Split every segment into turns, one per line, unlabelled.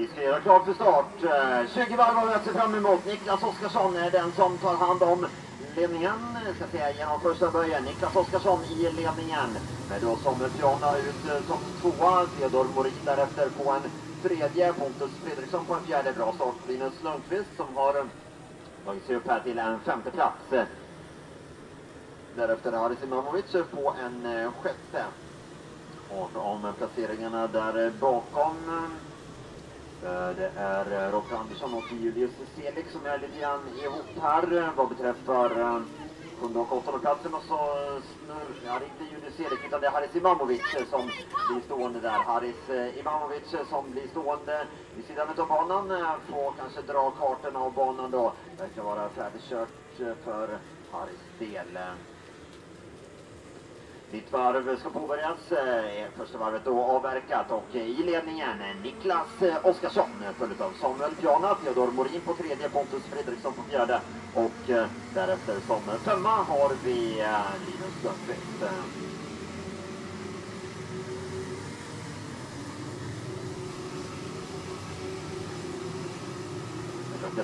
Vi ska göra klart för start. 20 varv har vi fram emot. Niklas Oskarsson är den som tar hand om ledningen. Ska se genom första början. Niklas Oskarsson i ledningen. Med då Samuel Piana ut som tvåa. Theodor Morin därefter på en tredje. Pontus Fredriksson på en fjärde. Bra start. Linus Lundqvist som har tagit sig upp här till en femte plats. Därefter Haris Imamovic på en sjätte. Och om placeringarna där bakom. Det är Robert Andersson och Julius Selik som är lite grann ihop här vad beträffar 7:e och 8:e platsen. Och så snurrar inte Julius Selik utan det är Haris Imamovic som blir stående där. Haris Imamovic som blir stående vid sidan av banan får kanske dra karten av banan då. Det kan vara färdigkört för Haris del. Ditt varv ska påbörjas, första varvet då avverkat och i ledningen Niklas Oskarsson följt av Samuel Piana, Theodor Morin på tredje, Pontus Fredriksson på fjärde och därefter som femma har vi Linus Lundqvist.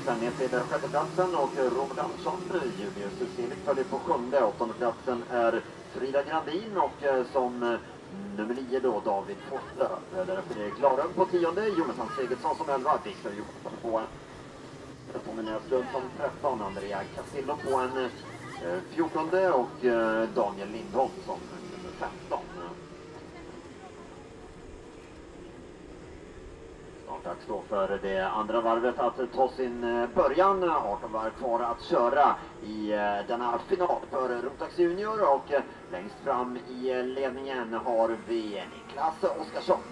Sen ner till sjätte platsen och Robert Andersson, Julius Selik följer på sjunde, åttonde platsen är Frida Grandin och som nummer 9 då David Forslöv. Därefter är Klarum på 10:e, Jonathan Segertsson som 11, Victor Johansson på Näslund som 13, Andrea Castillo på en 14:e och Daniel Lindholm som nummer 15. Dags då för det andra varvet att ta sin början. 18 varv kvar att köra i denna final för Rotax Junior och längst fram i ledningen har vi Niklas Oskarsson.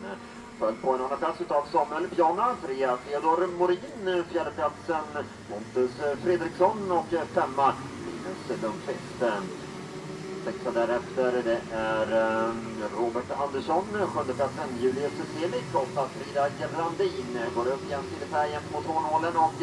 Följd på en andra plats utav Samuel Piana, trea Theodor Morin, fjärde platsen Pontus Fredriksson och femma Linus Lundqvist. Sexa därefter det är Robert Andersson, sjunde platsen Julius Selik, åtta Frida Grandin går upp jämsidigt här gentemot hårnålen och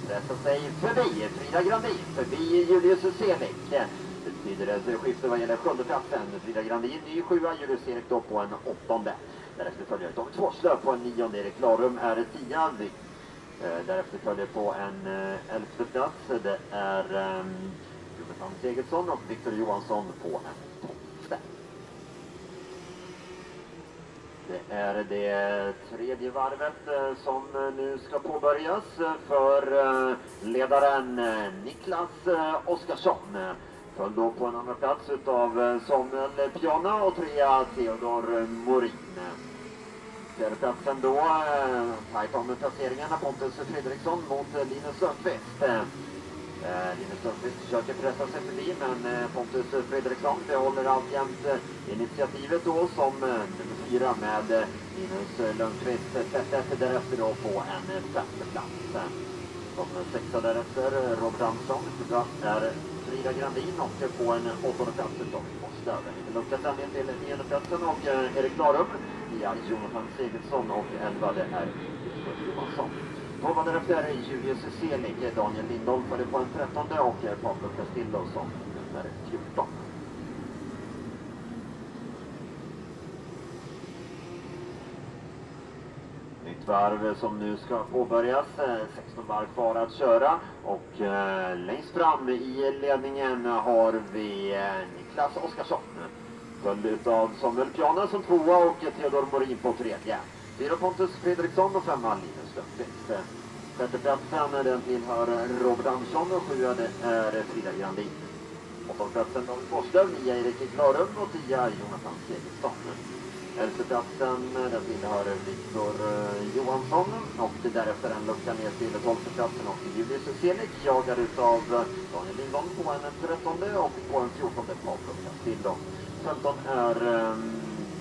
pressar sig förbi Frida Grandin, förbi Julius Selik. Det betyder ett skifte vad gäller sjunde platsen, Frida Grandin ny sjua, Julius Selik då på en åttonde. Därefter följer David Forslöv på en nionde, Erik Klarum är 10. Därefter följer på en 11:e plats, det är Jonathan Segertsson och Victor Johansson på en 12:e. Det är det tredje varvet som nu ska påbörjas för ledaren Niklas Oskarsson. Följd då på en andra plats utav Samuel Piana och trea Theodor Morin. Fjärde platsen då, tajt om placeringarna, Pontus Fredriksson mot Linus Lundqvist. Linus Lundqvist försöker pressa sig förbi men Pontus Fredriksson behåller alltjämt initiativet då som nummer 4 med Linus Lundqvist tätt därefter då på en femte plats. Som sexa därefter Robert Andersson är Frida Grandin och på en åttonde plats David Forslöv. Luckas ner till nionde platsen och Erik Klarum, Jonathan Segertsson och 11 det är Victor Johansson. 12 därefter är Julius Selik, Daniel Lindholm följer på en 13:e och Pablo Castillo som nummer 14. Nytt varv som nu ska påbörjas, 16 varv kvar att köra och längst fram i ledningen har vi Niklas Oskarsson. Följd av Samuel Piana som tvåa och Theodor Morin på tredje. 4 Pontus Fredriksson och 5 Linus Lundqvist. Sjätteplatsen den tillhör Robert Andersson och 7 det är Frida Grandin. 8-platsen David Forslöv, 9 Erik Klarum och 10 Jonathan Segertsson. 11-platsen den tillhör Victor Johansson och därefter en lucka ner till 12-platsen och Julius Selik jagad utav Daniel Lindholm på en 13:e och på en 14:e Pablo Castillo. 15 är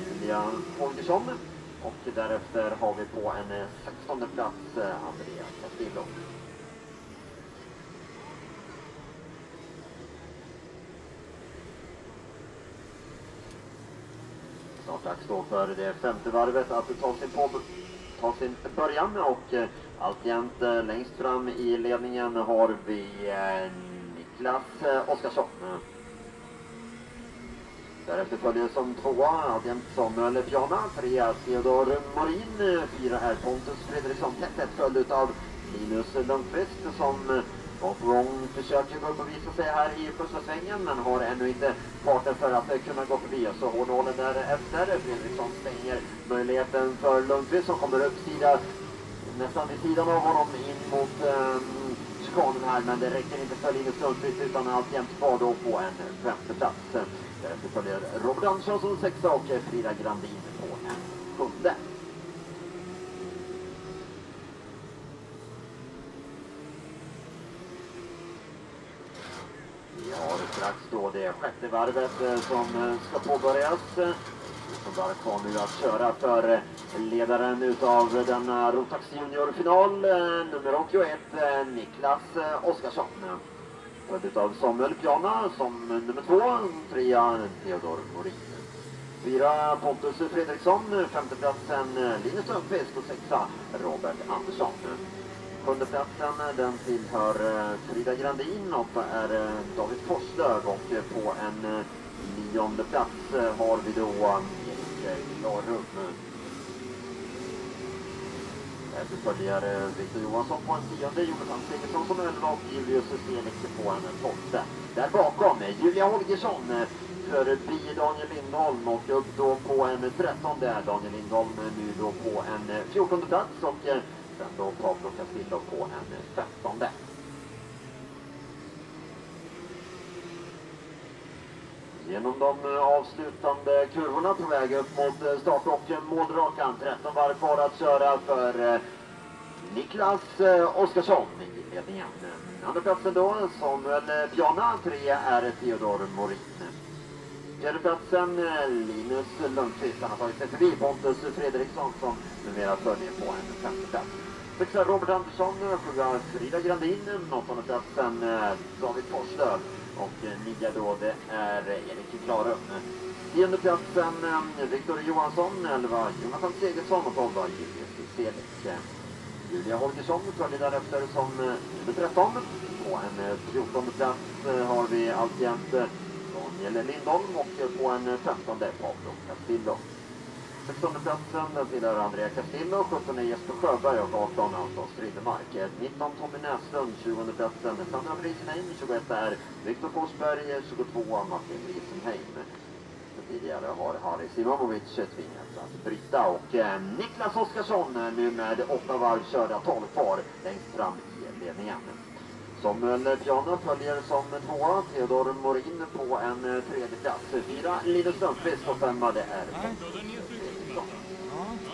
Julia Holgersson. Och därefter har vi på en 16:e plats Andrea Castillo. Snart dags då för det femte varvet att ta sin början och alltjämt längst fram i ledningen har vi Niklas Oskarsson. Därefter följer som tvåa alltjämt Samuel Piana, 3 Theodor Morin, 4 är Pontus Fredriksson, tätt följd av Linus Lundqvist som gång på gång försöker gå upp och visa sig här i första svängen men har ännu inte farten för att kunna gå förbi. Så hårdhållen därefter. Fredriksson stänger möjligheten för Lundqvist som kommer upp nästan vid sidan av honom in mot chikanen här, men det räcker inte för Linus Lundqvist utan alltjämt kvar då på en femte plats. Därefter följer Robert Andersson som 6 och Frida Grandin på en 7. Vi har strax då det sjätte varvet som ska påbörjas. Som bara kvar nu att köra för ledaren utav denna Rotax Junior-final, nummer 81, Niklas Oskarsson. Följd utav Samuel Piana som nummer 2, 3 Theodor Morin. 4 Pontus Fredriksson, 5:e platsen Linus Lundqvist och 6 Robert Andersson. 7:e platsen den tillhör Frida Grandin och är David Forslöv, och på en 9:e plats har vi då Erik Larum. Därefter följer Victor Johansson på en 10:e, Jonathan Segersson som 11 och Julius Selik på en 12:e. Där bakom Julia Holgersson förbi Daniel Lindholm och upp då på en 13:e. Daniel Lindholm nu då på en 14:e plats och sen då Pablo Castillo på en 15:e. Genom de avslutande kurvorna på väg upp mot start och målrakan. 13 varv kvar att köra för Niklas Oskarsson i ledningen. Andra platsen då Samuel Piana, 3 är Theodor Morin. Fjärde platsen Linus Lundqvist, han har tagit sig förbi Pontus Fredriksson som numera följer på en 5:e plats. 6 Robert Andersson, 7 Frida Grandin, 8:e platsen David Forslöv och 9 då det är Erik Larum. 10:e platsen Victor Johansson, 11 Jonathan Segersson och 12 Julius Selik. Julia Holgersson följer därefter som nummer 13. På en 14:e plats har vi alltjämt Daniel Lindholm och på en 15:e Pablo Castillo. 16:e platsen den tillhör Andrea Castillo, 17:e Jesper Sjöberg och 18 Anton Stridemark. 19 Tommy Näslund, 20:e platsen Sandra Brisenheim, 21 är Viktor Forsberg, 22 Martin Brisenheim. Tidigare har Harry Simonovic tvingats att bryta och Niklas Oskarsson nu med 8 varv körda, 12 kvar längst fram i ledningen. Samuel Piana följer som 2, Theodor Morin på en 3:e plats. 4 Linus Lundqvist och 5 det är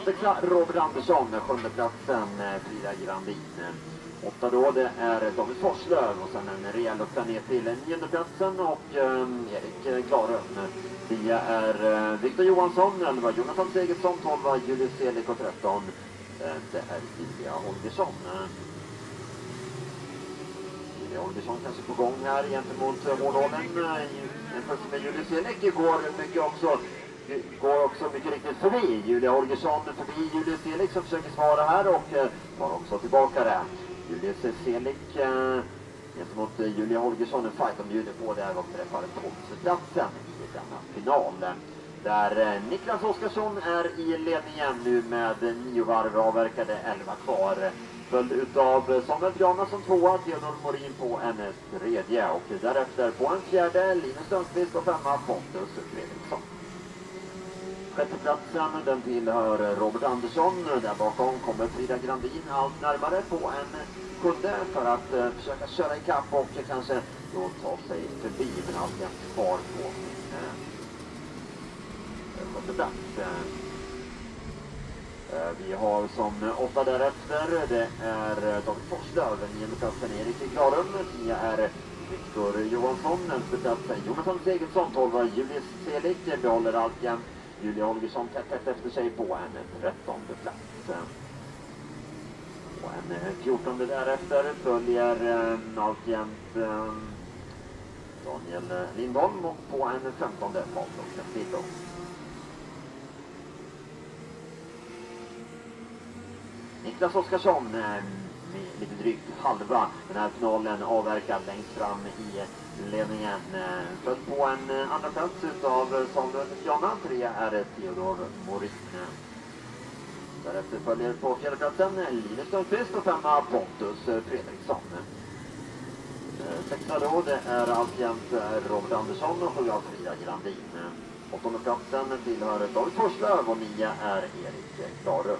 6 Robert Andersson, 7:e platsen Frida Grandin. 8 då det är David Forslöv och sen en rejäl lucka ner till 9:e platsen och Erik Larum. 10 är Victor Johansson, 11 Jonathan Segersson, 12 Julius Selik och 13 det är Julia Holgersson. Julia Holgersson kanske på gång här gentemot hårdhållen. Jämfört med Julius Selik går också mycket riktigt förbi Julia Holgersson, förbi Julius Selik som försöker svara här och tar också tillbaka det. Julius Selik gentemot Julia Holgersson, en fight de bjuder på där och träffar 12-platsen i denna final. Där Niklas Oskarsson är i ledningen nu med 9 varv avverkade, 11 kvar. Följd utav Samuel Piana som 2, Theodor Morin på en 3:e och därefter på en 4:e Linus Lundqvist och 5 Pontus Fredriksson. 6:e platsen den tillhör Robert Andersson. Där bakom kommer Frida Grandin allt närmare på en 7:e för att försöka köra i kapp och kanske då ta sig förbi, men alltjämt kvar på 7:e plats. Vi har som 8 därefter, det är David Forslöv, 9:e platsen Erik Larum, 10 är Victor Johansson, 11:e platsen Jonathan Segersson, 12 Julius Selik, behåller alltjämt Julia Holgersson tätt efter sig på en 13:e plats. Och en 14:e därefter följer alltjämt Daniel Lindholm och på en 15:e Pablo Castillo. Niklas Oskarsson lite drygt halva den här finalen avverkad längst fram i ledningen. Född på en andra plats utav Samuel Jana, 3 är Theodor Morin. Därefter följer på fjärdeplatsen Linus Lundqvist och 5 Pontus Fredriksson. 6 då, det är alltjämt Robert Andersson och 7 Frida Grandin. 8:e platsen tillhör David Forslöv och 9 är Erik Klarum.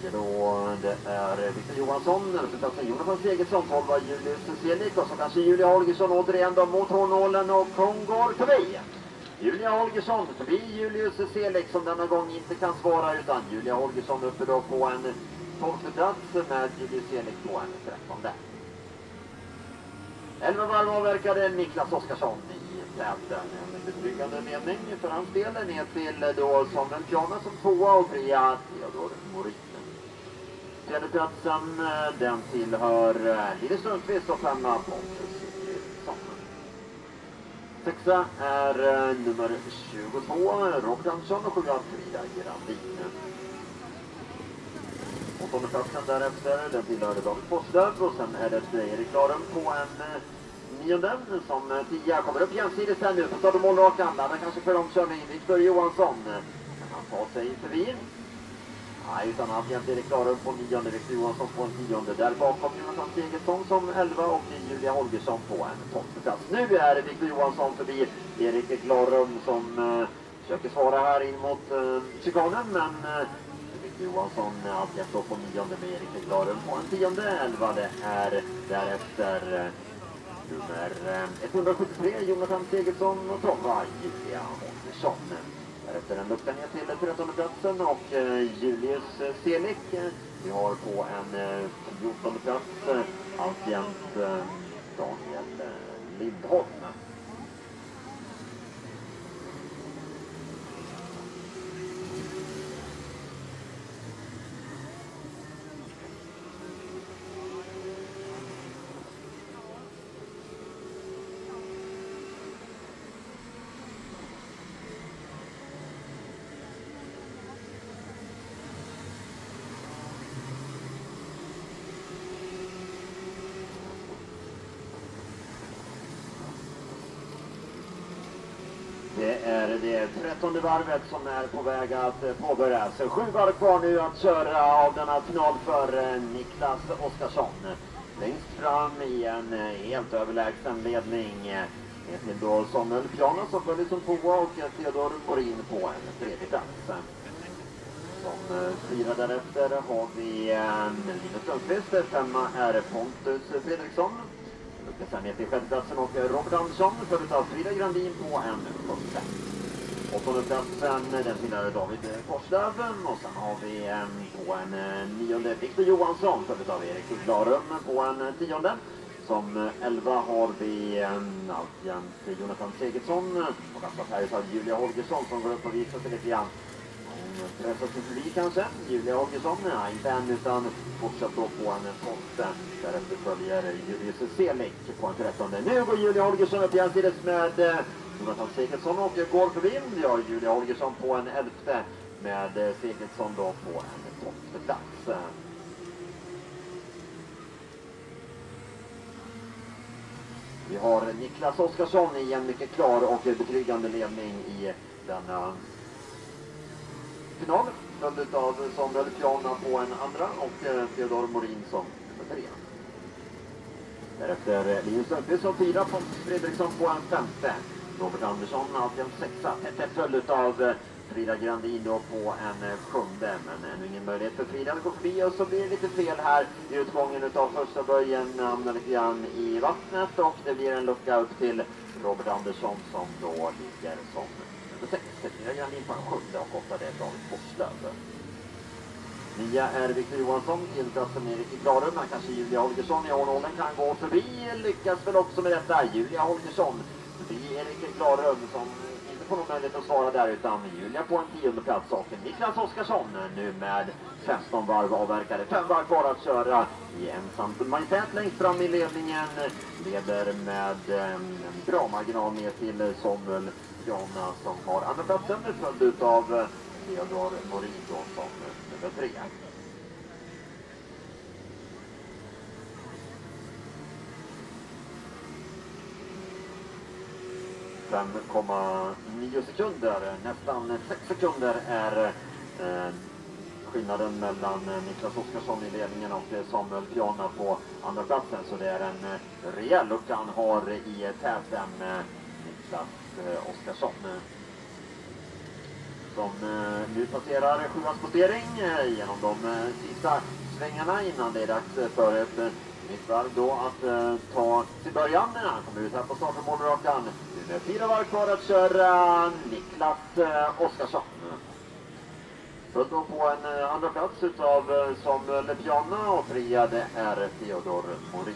10 då, det är Victor Johansson, 11:e platsen Jonathan Segertsson, 12 Julius Selik och så kanske Julia Holgersson återigen då mot hårnålen och hon går förbi. Julia Holgersson förbi Julius Selik som denna gång inte kan svara, utan Julia Holgersson uppe då på en 12:e plats med Julius Selik på en 13:e. 11 varv avverkade Niklas Oskarsson i täten. En betryggande ledning för hans del ner till då Samuel Jana som 2 och 3 Theodor Morin. Fjärdeplatsen den tillhör Linus Lundqvist och 5 Pontus Fredriksson. 6 är nummer 22 Robert Andersson och 7 Frida Grandin. 8:e platsen därefter den tillhör David Forslöv och sen är det Erik Klarum på en 9:e som 10 kommer upp jämsides här nu på stad och målrakan. Där kanske för omkörning Victor Johansson. Kan han ta sig förbi? Nej, utan han jämte Erik Klarum på 9:e, Victor Johansson på en 10:e. Där bakom Jonathan Segertsson som 11 och Julia Holgersson på en 12:e plats. Nu är Victor Johansson förbi Erik Klarum som försöker svara här in mot chikanen, men Victor Johansson alltjämt då på 9:e med Erik Klarum på en 10:e. 11 det är därefter nummer 173 Jonathan Segertsson och 12 Julia Holgersson. Därefter en lucka ner till 13:e platsen och Julius Selik. Vi har på en 14:e plats alltjämt Daniel Lindholm. Det är det 13:e varvet som är på väg att påbörjas. 7 varv kvar nu att köra av denna final för Niklas Oskarsson. Längst fram i en helt överlägsen ledning till då Samuel Jana som följer som 2 och Theodor Morin på en 3:e plats. Som 4 därefter har vi Linus Lundqvist, 5 är Pontus Fredriksson. Sen ner till 6:e platsen och Robert Andersson följt av Frida Grandin på en 1:e. 8:e platsen den tillhör David Forslöv och sen har vi på en 9:e Victor Johansson följt av Erik Klarum på en 10:e. Som 11 har vi alltjämt Jonathan Segertsson och rastat här av Julia Holgersson som går upp och visar sig lite grann. Pressar sig förbi kanske. Julia Holgersson, nej, inte än utan fortsatt då på en 12:e. Därefter följer Julius Selik på en 13:e. Nu går Julia Holgersson upp jämsides med Jonathan Segertsson och går förbi. Vi har Julia Holgersson på en 11:e med Segertsson då på en 12:e plats. Vi har Niklas Oskarsson i en mycket klar och betryggande ledning i denna final, följd av Samuel Jana på en andra och Theodor Morin som nummer 3. Därefter Linus Lundqvist som 4, Pontus Fredriksson på en 5:e. Robert Andersson alltjämt 6:a. Tätt följd av Frida Grandin då på en 7:e, men ännu ingen möjlighet för Frida att gå förbi och så blir det lite fel här i utgången av första böjen, hamnar lite grann i vattnet och det blir en lucka upp till Robert Andersson som då ligger som nummer 6. Frida Grandin på en 7:e och 8 det är David Forslöv. 9 är Victor Johansson, 10 platsen Erik Klarum, men kanske Julia Holgersson i hårnålen kan gå förbi, lyckas väl också med detta. Julia Holgersson förbi Erik Klarum som inte får någon möjlighet att svara där, utan Julia på en 10:e plats och Niklas Oskarsson nu med 15 varv avverkade. 5 varv kvar att köra i ensamt majestät längst fram i ledningen. Leder med en bra marginal ner till Samuel Jana som har andra platsen, följd av Theodor Morin som nummer 3. 5,9 sekunder. Nästan 6 sekunder är skillnaden mellan Niklas Oskarsson i ledningen och Samuel Piana på andra platsen. Så det är en rejäl lucka han har i täten, Niklas Oskarsson. Som nu passerar 7:ans postering genom de sista svängarna innan det är dags för ett nytt varv då att ta till början. Han kommer ut här på start och målrakan. Nu med 4 varv kvar att köra Niklas Oskarsson. Följt då på en andra plats utav Samuel Piana och 3 det är Theodor Morin.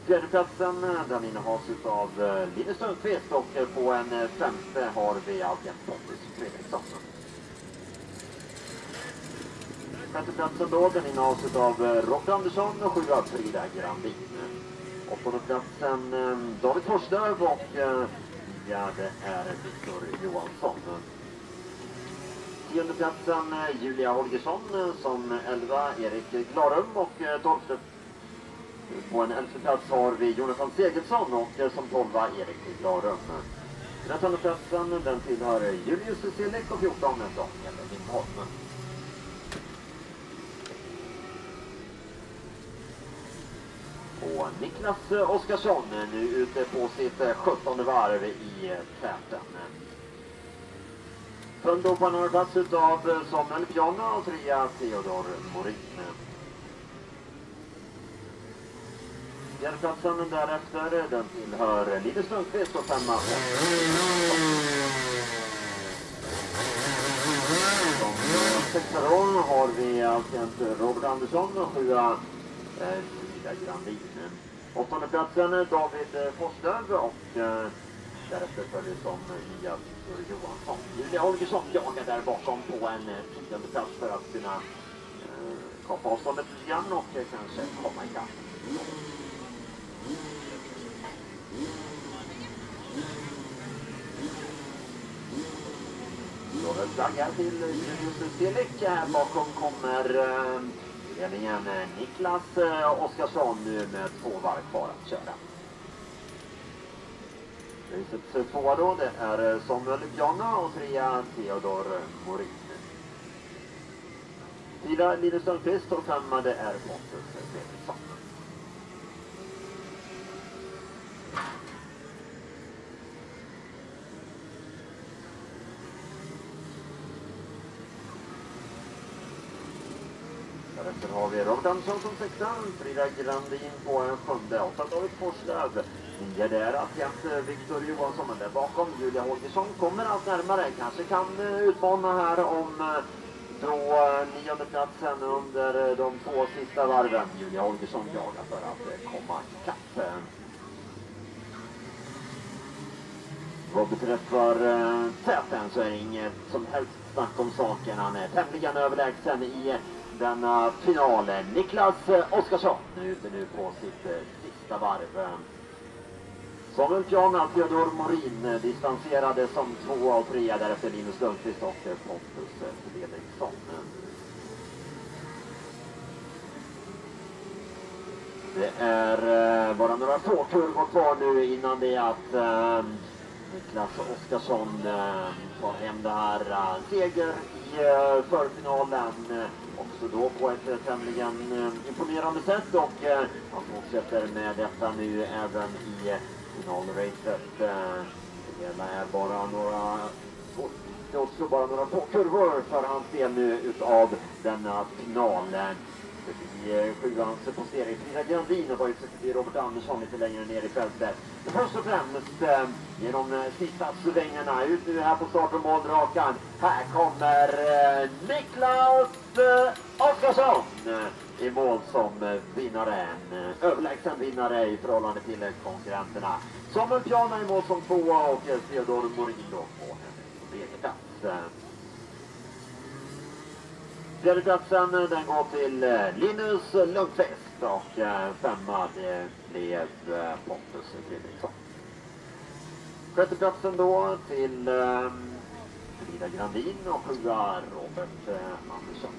Fjärdeplatsen den innehas utav Linus Sundqvist och på en femte har vi alltjämt Pontus Fredriksson. Sjätteplatsen då den innehas utav Robert Andersson och 7 Frida Grandin. Åttonde platsen David Forslöv och fjärde är Viktor Johansson. 10:e platsen Julia Holgersson som 11 Erik Klarum och 12:e på en 11:e plats har vi Jonathan Segelsson och som 12 Erik Klarum. 13:e platsen den tillhör Julius Selek och 14 Daniel Lindholm. Och Niklas Oskarsson nu ute på sitt 17:e varv i täten. Följd då på en andra plats utav Samuel Piana och 3 Theodor Morin. Fjärdeplatsen därefter den tillhör Linus Sundqvist och 5 som 6 har vi alltjämt Robert Andersson och 7 Frida Grandin. 8:e platsen David Forslöv och därefter följer som nya Viktor Johansson. Julia Holgersson jagar där bakom på en 10:e plats för att kunna kapa avståndet lite grann och kanske komma ikapp. Då flaggar till Julius Selek. Här bakom kommer ledningen Niklas Oskarsson nu med 2 varv kvar att köra. Racets 2 då, det är Samuel Piana och 3 Theodor Morin. 4 Linus Sundqvist och 5 det är Pontus Fredriksson. Därefter har vi Robert Andersson som 6, Frida Grandin på en 7:e, 8 David Forslöv. 9 där alltjämt Viktor Johansson, men där bakom Julia Holgersson kommer allt närmare. Kanske kan utmana här om då 9:e platsen under de 2 sista varven. Julia Holgersson jagar för att komma ikapp. Vad beträffar täten så är det inget som helst snack om saken. Han är tämligen överlägsen i denna finalen. Niklas Oskarsson ute nu på sitt sista varv. Samuel Piana, Theodor Morin distanserade som 2 av 3, därefter Linus Lundqvist och Pontus Fredriksson. Det är bara några få kurvor kvar nu innan det är att Niklas Oskarsson tar hem det här seger i förfinalen. Också då på ett tämligen imponerande sätt och han fortsätter med detta nu även i finalracet. Det hela är bara några få kurvor för hans del nu utav denna finalen. I 7:ans postering. Frida Grandin har varit förbi Robert Andersson lite längre ner i fältet. Först och främst genom sista svängarna ut nu här på start och målrakan. Här kommer Niklas Oskarsson i mål som vinnare. En överlägsen vinnare i förhållande till konkurrenterna. Samuel Piana i mål som 2 och Theodor Morin då på en 3:e plats. Fjärdeplatsen den går till Linus Lundqvist och 5 det blev Pontus Fredriksson. Sjätteplatsen då till Frida Grandin och 7 Robert Andersson.